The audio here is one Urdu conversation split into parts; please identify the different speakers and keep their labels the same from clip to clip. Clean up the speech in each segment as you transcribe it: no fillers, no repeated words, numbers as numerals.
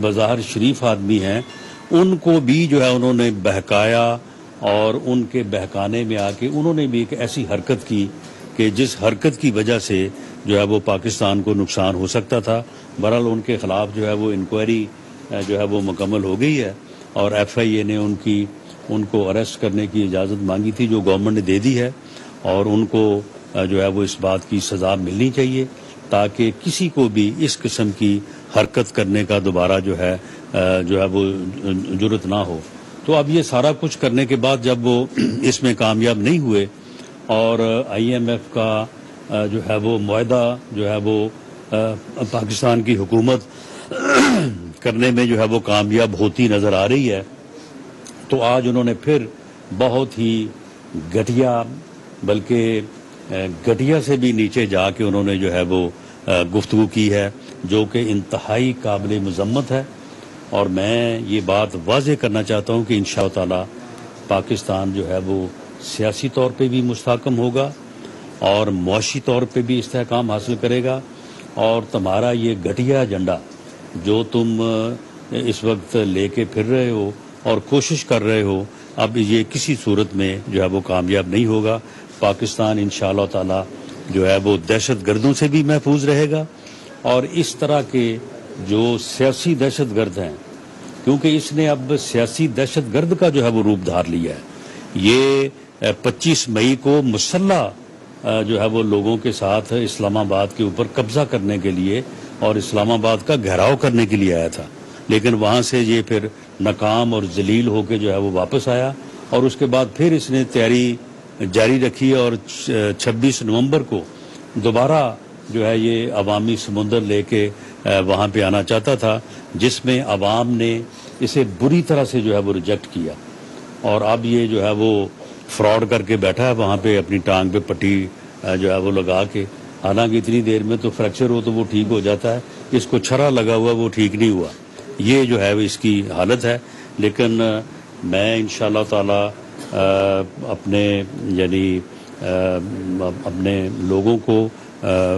Speaker 1: بظاہر شریف آدمی ہیں ان کو بھی جو ہے انہوں نے بہکایا، اور ان کے بہکانے میں آ کے انہوں نے بھی ایک ایسی حرکت کی کہ جس حرکت کی وجہ سے جو ہے وہ پاکستان کو نقصان ہو سکتا تھا۔ بہرحال ان کے خلاف جو ہے وہ انکوائری جو ہے وہ مکمل ہو گئی ہے، اور ایف آئی اے نے ان کو اریسٹ کرنے کی اجازت مانگی تھی جو گورنمنٹ نے دے دی ہے، اور ان کو جو ہے وہ اس بات کی سزا ملنی چاہیے تاکہ کسی کو بھی اس قسم کی حرکت کرنے کا دوبارہ جو ہے وہ جرت نہ ہو۔ تو اب یہ سارا کچھ کرنے کے بعد جب وہ اس میں کامیاب نہیں ہوئے اور آئی ایم ایف کا جو ہے وہ معاہدہ جو ہے وہ پاکستان کی حکومت کرنے میں جو ہے وہ کامیاب ہوتی نظر آ رہی ہے، تو آج انہوں نے پھر بہت ہی گھٹیا، بلکہ گھٹیا سے بھی نیچے جا کے انہوں نے جو ہے وہ گفتگو کی ہے، جو کہ انتہائی قابل مذمت ہے۔ اور میں یہ بات واضح کرنا چاہتا ہوں کہ انشاءاللہ تعالی پاکستان جو ہے وہ سیاسی طور پہ بھی مستحکم ہوگا اور معاشی طور پہ بھی استحکام حاصل کرے گا، اور تمہارا یہ گھٹیا ایجنڈا جو تم اس وقت لے کے پھر رہے ہو اور کوشش کر رہے ہو، اب یہ کسی صورت میں جو ہے وہ کامیاب نہیں ہوگا۔ پاکستان انشاءاللہ تعالی جو ہے وہ دہشت گردوں سے بھی محفوظ رہے گا، اور اس طرح کے جو سیاسی دہشت گرد ہیں، کیونکہ اس نے اب سیاسی دہشت گرد کا جو ہے وہ روپ دھار لیا ہے۔ یہ 25 مئی کو مسلح جو ہے وہ لوگوں کے ساتھ اسلام آباد کے اوپر قبضہ کرنے کے لیے اور اسلام آباد کا گھیراؤ کرنے کے لیے آیا تھا، لیکن وہاں سے یہ پھر ناکام اور ذلیل ہو کے جو ہے وہ واپس آیا، اور اس کے بعد پھر اس نے تیاری جاری رکھی، اور 26 نومبر کو دوبارہ جو ہے یہ عوامی سمندر لے کے وہاں پہ آنا چاہتا تھا، جس میں عوام نے اسے بری طرح سے جو ہے وہ ریجیکٹ کیا، اور اب یہ جو ہے وہ فراڈ کر کے بیٹھا ہے وہاں پہ اپنی ٹانگ پہ پٹی جو ہے وہ لگا کے، حالانکہ اتنی دیر میں تو فریکچر ہو تو وہ ٹھیک ہو جاتا ہے، اس کو چھرا لگا ہوا وہ ٹھیک نہیں ہوا، یہ جو ہے وہ اس کی حالت ہے۔ لیکن میں انشاءاللہ تعالی اپنے لوگوں کو،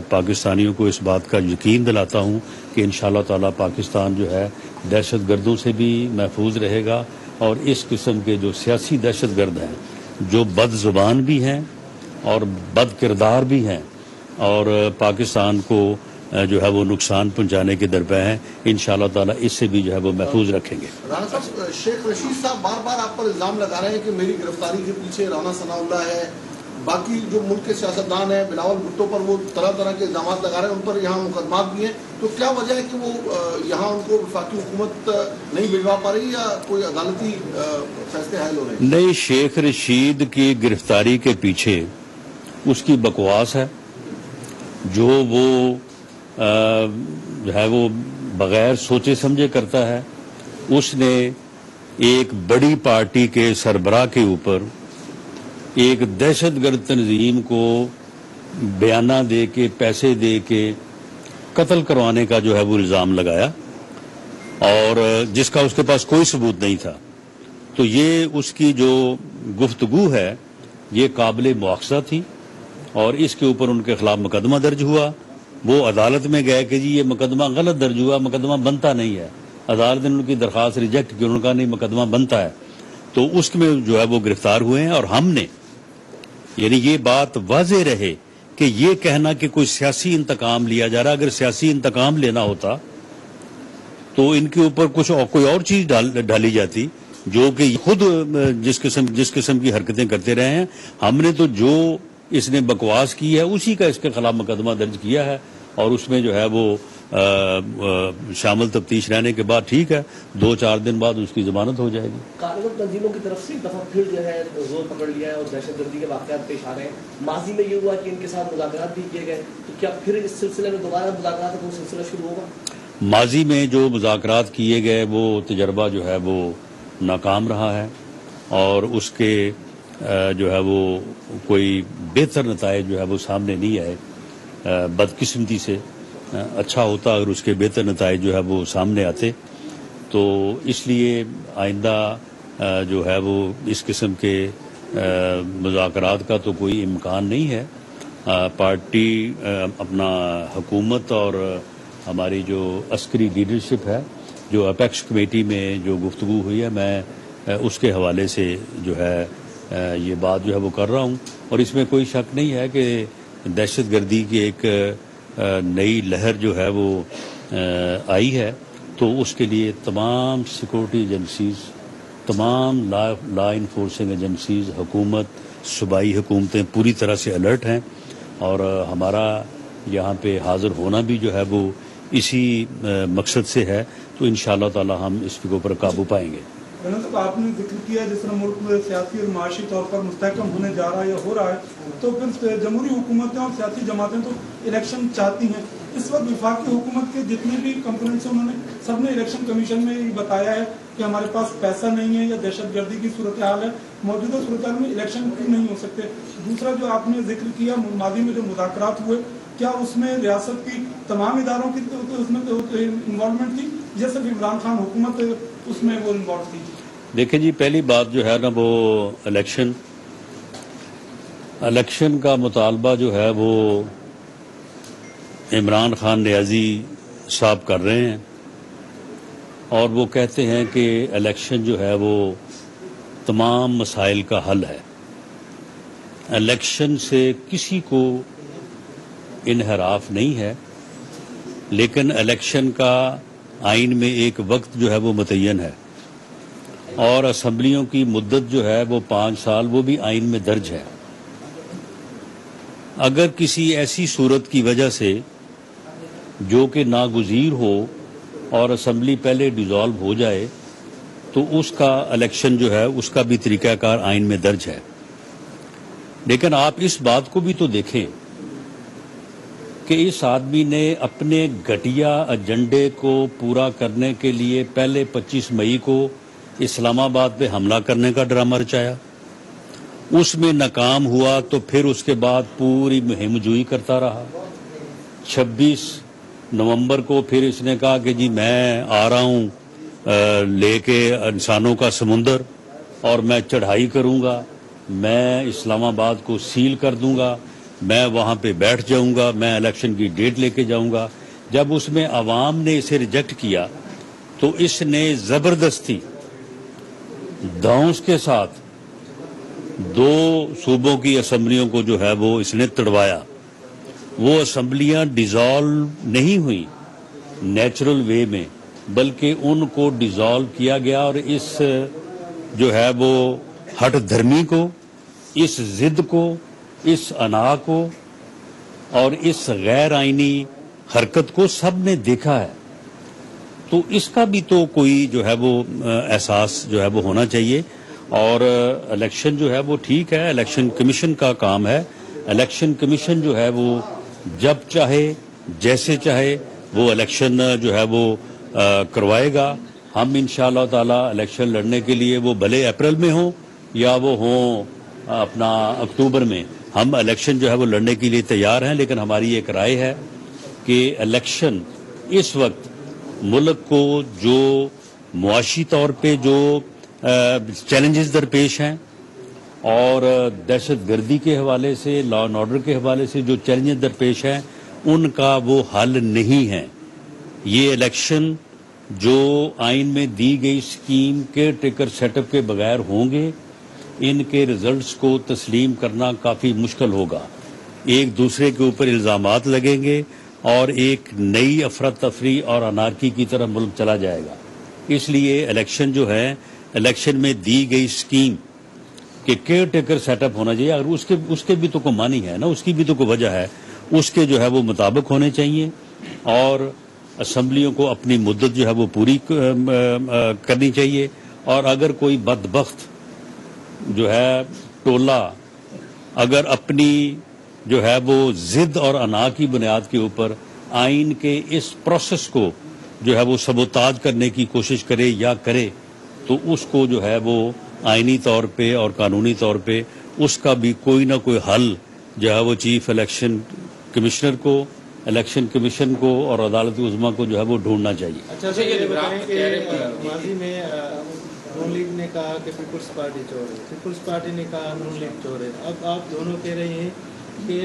Speaker 1: پاکستانیوں کو اس بات کا یقین دلاتا ہوں کہ انشاءاللہ تعالی پاکستان جو ہے دہشت گردوں سے بھی محفوظ رہے گا، اور اس قسم کے جو سیاسی دہشت گرد ہیں جو بد زبان بھی ہیں اور بد کردار بھی ہیں اور پاکستان کو جو ہے وہ نقصان پہنچانے کے درپے ہیں، انشاءاللہ تعالی اس سے بھی جو ہے وہ محفوظ رکھیں گے۔
Speaker 2: رانا صاحب، شیخ رشید صاحب بار بار آپ پر الزام لگا رہے ہیں کہ میری گرفتاری کے پیچھے رانا ثناء اللہ ہے، باقی جو ملک کے سیاستدان ہیں بلاول بھٹو پر وہ طرح طرح کے الزامات لگا رہے ہیں، ان پر یہاں مقدمات بھی ہیں، تو کیا وجہ ہے کہ وہ یہاں ان کو وفاقی حکومت نہیں بھجوا پا رہی، یا کوئی عدالتی فیصلے حائل ہو رہے ہیں؟
Speaker 1: نہیں، شیخ رشید کی گرفتاری کے پیچھے اس کی بکواس ہے، جو وہ جو ہے وہ بغیر سوچے سمجھے کرتا ہے۔ اس نے ایک بڑی پارٹی کے سربراہ کے اوپر ایک دہشت گرد تنظیم کو بیانہ دے کے، پیسے دے کے قتل کروانے کا جو ہے وہ الزام لگایا، اور جس کا اس کے پاس کوئی ثبوت نہیں تھا۔ تو یہ اس کی جو گفتگو ہے یہ قابل مواخذہ تھی، اور اس کے اوپر ان کے خلاف مقدمہ درج ہوا۔ وہ عدالت میں گئے کہ جی یہ مقدمہ غلط درج ہوا، مقدمہ بنتا نہیں ہے، عدالت نے ان کی درخواست ریجیکٹ کی، انہوں نے کہا نہیں مقدمہ بنتا ہے، تو اس میں جو ہے وہ گرفتار ہوئے ہیں۔ اور ہم نے یعنی یہ بات واضح رہے کہ یہ کہنا کہ کوئی سیاسی انتقام لیا جا رہا، اگر سیاسی انتقام لینا ہوتا تو ان کے اوپر کوئی اور چیز ڈالی جاتی، جو کہ خود جس قسم کی حرکتیں کرتے رہے ہیں۔ ہم نے تو جو اس نے بکواس کی ہے اسی کا اس کے خلاف مقدمہ درج کیا ہے، اور اس میں جو ہے وہ شامل تفتیش رہنے کے بعد ٹھیک ہے 2-4 دن بعد اس کی ضمانت ہو جائے گی۔
Speaker 3: کارگردان تنظیموں کی طرف سے ایک دفعہ پھر جو ہے زور پکڑ لیا ہے اور دہشت گردی کے واقعات پیش آ رہے ہیں۔ ماضی میں یہ ہوا کہ ان کے ساتھ مذاکرات بھی کیے گئے، تو کیا پھر اس سلسلے میں دوبارہ مذاکرات کا سلسلہ شروع ہوگا؟
Speaker 1: ماضی میں جو مذاکرات کیے گئے وہ تجربہ جو ہے وہ ناکام رہا ہے، اور اس کے جو ہے وہ کوئی بہتر نتائج جو ہے وہ سامنے نہیں آئے۔ بدقسمتی سے اچھا ہوتا اگر اس کے بہتر نتائج جو ہے وہ سامنے آتے، تو اس لیے آئندہ جو ہے وہ اس قسم کے مذاکرات کا تو کوئی امکان نہیں ہے۔ پارٹی اپنا حکومت اور ہماری جو عسکری لیڈرشپ ہے جو اپیکس کمیٹی میں جو گفتگو ہوئی ہے میں اس کے حوالے سے جو ہے یہ بات جو ہے وہ کر رہا ہوں. اور اس میں کوئی شک نہیں ہے کہ دہشت گردی کی ایک نئی لہر جو ہے وہ آئی ہے، تو اس کے لیے تمام سیکورٹی ایجنسیز، تمام لا انفورسنگ ایجنسیز، حکومت، صوبائی حکومتیں پوری طرح سے الرٹ ہیں، اور ہمارا یہاں پہ حاضر ہونا بھی جو ہے وہ اسی مقصد سے ہے. تو انشاءاللہ تعالی ہم اس کے اوپر قابو پائیں گے.
Speaker 4: صاحب آپ نے ذکر کیا جس طرح ملک میں سیاسی اور معاشی طور پر مستحکم ہونے جا رہا ہے یا ہو رہا ہے، تو پھر جمہوری حکومتیں اور سیاسی جماعتیں تو الیکشن چاہتی ہیں. اس وقت وفاقی حکومت کے جتنے بھی کمپوننٹس ہیں انہوں نے سب نے الیکشن کمیشن میں یہ بتایا ہے کہ ہمارے پاس پیسہ نہیں ہے یا دہشت گردی کی صورتحال ہے، موجودہ صورتحال میں الیکشن کیوں نہیں ہو سکتے. دوسرا جو آپ نے ذکر کیا ماضی میں جو مذاکرات ہوئے، کیا اس میں ریاست کی تمام اداروں کی اس میں انوالومنٹ تھی یا صرف عمران خان حکومت اس میں وہ انوالو تھی؟
Speaker 1: دیکھیں جی، پہلی بات جو ہے نا وہ الیکشن کا مطالبہ جو ہے وہ عمران خان نیازی صاحب کر رہے ہیں، اور وہ کہتے ہیں کہ الیکشن جو ہے وہ تمام مسائل کا حل ہے. الیکشن سے کسی کو انحراف نہیں ہے، لیکن الیکشن کا آئین میں ایک وقت جو ہے وہ متعین ہے، اور اسمبلیوں کی مدت جو ہے وہ 5 سال، وہ بھی آئین میں درج ہے. اگر کسی ایسی صورت کی وجہ سے جو کہ ناگزیر ہو اور اسمبلی پہلے ڈیزالو ہو جائے تو اس کا الیکشن جو ہے اس کا بھی طریقہ کار آئین میں درج ہے. لیکن آپ اس بات کو بھی تو دیکھیں کہ اس آدمی نے اپنے گھٹیا ایجنڈے کو پورا کرنے کے لیے پہلے 25 مئی کو اسلام آباد پہ حملہ کرنے کا ڈرامہ رچایا، اس میں ناکام ہوا تو پھر اس کے بعد پوری مہم جوئی کرتا رہا. 26 نومبر کو پھر اس نے کہا کہ جی میں آ رہا ہوں لے کے انسانوں کا سمندر، اور میں چڑھائی کروں گا، میں اسلام آباد کو سیل کر دوں گا، میں وہاں پہ بیٹھ جاؤں گا، میں الیکشن کی ڈیٹ لے کے جاؤں گا. جب اس میں عوام نے اسے ریجیکٹ کیا تو اس نے زبردستی دھونس کے ساتھ 2 صوبوں کی اسمبلیوں کو جو ہے وہ اس نے تڑوایا. وہ اسمبلیاں ڈیزالو نہیں ہوئی نیچرل وے میں، بلکہ ان کو ڈیزالو کیا گیا، اور اس جو ہے وہ ہٹ دھرمی کو، اس ضد کو، اس انا کو اور اس غیر آئینی حرکت کو سب نے دیکھا ہے. تو اس کا بھی تو کوئی جو ہے وہ احساس جو ہے وہ ہونا چاہیے. اور الیکشن جو ہے وہ ٹھیک ہے، الیکشن کمیشن کا کام ہے. الیکشن کمیشن جو ہے وہ جب چاہے جیسے چاہے وہ الیکشن جو ہے وہ کروائے گا. ہم انشاءاللہ تعالی الیکشن لڑنے کے لیے، وہ بھلے اپریل میں ہوں یا وہ ہوں اپنا اکتوبر میں، ہم الیکشن جو ہے وہ لڑنے کے لیے تیار ہیں. لیکن ہماری ایک رائے ہے کہ الیکشن اس وقت ملک کو جو معاشی طور پہ جو چیلنجز درپیش ہیں، اور دہشت گردی کے حوالے سے، لا اینڈ آرڈر کے حوالے سے جو چیلنجز درپیش ہیں، ان کا وہ حل نہیں ہے. یہ الیکشن جو آئین میں دی گئی اسکیم کے ٹیکر سیٹ اپ کے بغیر ہوں گے، ان کے ریزلٹس کو تسلیم کرنا کافی مشکل ہوگا. ایک دوسرے کے اوپر الزامات لگیں گے اور ایک نئی افراتفری اور انارکی کی طرف ملک چلا جائے گا. اس لیے الیکشن جو ہے، الیکشن میں دی گئی اسکیم کہ کیئر ٹیکر سیٹ اپ ہونا چاہیے. اگر اس کے بھی تو کوئی معنی ہے نا، اس کی بھی تو کوئی وجہ ہے، اس کے جو ہے وہ مطابق ہونے چاہیے. اور اسمبلیوں کو اپنی مدت جو ہے وہ پوری کرنی چاہیے. اور اگر کوئی بدبخت جو ہے ٹولہ اگر اپنی جو ہے وہ ضد اور انا کی بنیاد کے اوپر آئین کے اس پروسیس کو جو ہے وہ سبوتاج کرنے کی کوشش کرے یا کرے، تو اس کو جو ہے وہ آئینی طور پہ اور قانونی طور پہ اس کا بھی کوئی نہ کوئی حل جو ہے وہ چیف الیکشن کمشنر کو، الیکشن کمیشن کو اور عدالت عظمیٰ کو جو ہے وہ ڈھونڈنا چاہیے.
Speaker 5: اچھا یہ بتائیں کہ ماضی میں نون لیگ نے کہا کہ پیپلز پارٹی چور ہے، پیپلز پارٹی نے کہا نون لیگ چور ہے. اب آپ دونوں کہہ رہے ہیں کہ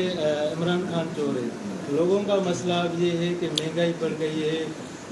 Speaker 5: عمران خان چور ہے. لوگوں کا مسئلہ اب یہ ہے کہ مہنگائی بڑھ گئی ہے،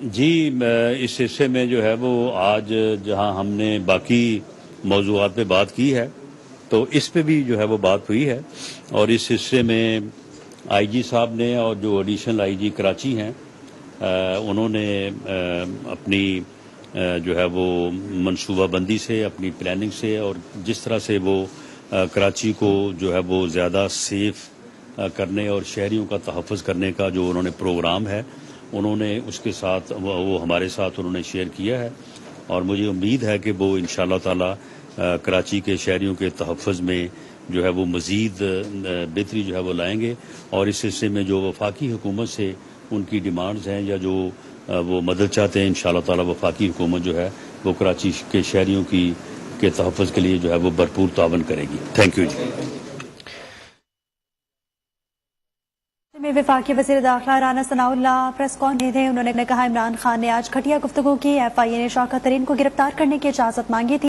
Speaker 1: جی اس حصے میں جو ہے وہ آج جہاں ہم نے باقی موضوعات پہ بات کی ہے تو اس پہ بھی جو ہے وہ بات ہوئی ہے، اور اس حصے میں آئی جی صاحب نے اور جو ایڈیشنل آئی جی کراچی ہیں انہوں نے اپنی جو ہے وہ منصوبہ بندی سے، اپنی پلاننگ سے، اور جس طرح سے وہ کراچی کو جو ہے وہ زیادہ سیف کرنے اور شہریوں کا تحفظ کرنے کا جو انہوں نے پروگرام ہے انہوں نے اس کے ساتھ وہ ہمارے ساتھ انہوں نے شیئر کیا ہے، اور مجھے امید ہے کہ وہ انشاءاللہ تعالی کراچی کے شہریوں کے تحفظ میں جو ہے وہ مزید بہتری جو ہے وہ لائیں گے، اور اس حصے میں جو وفاقی حکومت سے ان کی ڈیمانڈز ہیں یا جو وہ مدد چاہتے ہیں انشاءاللہ تعالی وفاقی حکومت جو ہے وہ کراچی کے شہریوں کے تحفظ کے لیے جو ہے وہ بھرپور تعاون کرے گی. تھینک یو جی.
Speaker 6: میں وفاقی وزیر داخلہ رانا ثناء اللہ پریس کانفرنس تھے. انہوں نے کہا عمران خان نے آج گھٹیا گفتگو کی. ایف آئی اے نے شوکت ترین کو گرفتار کرنے کی اجازت مانگی تھی.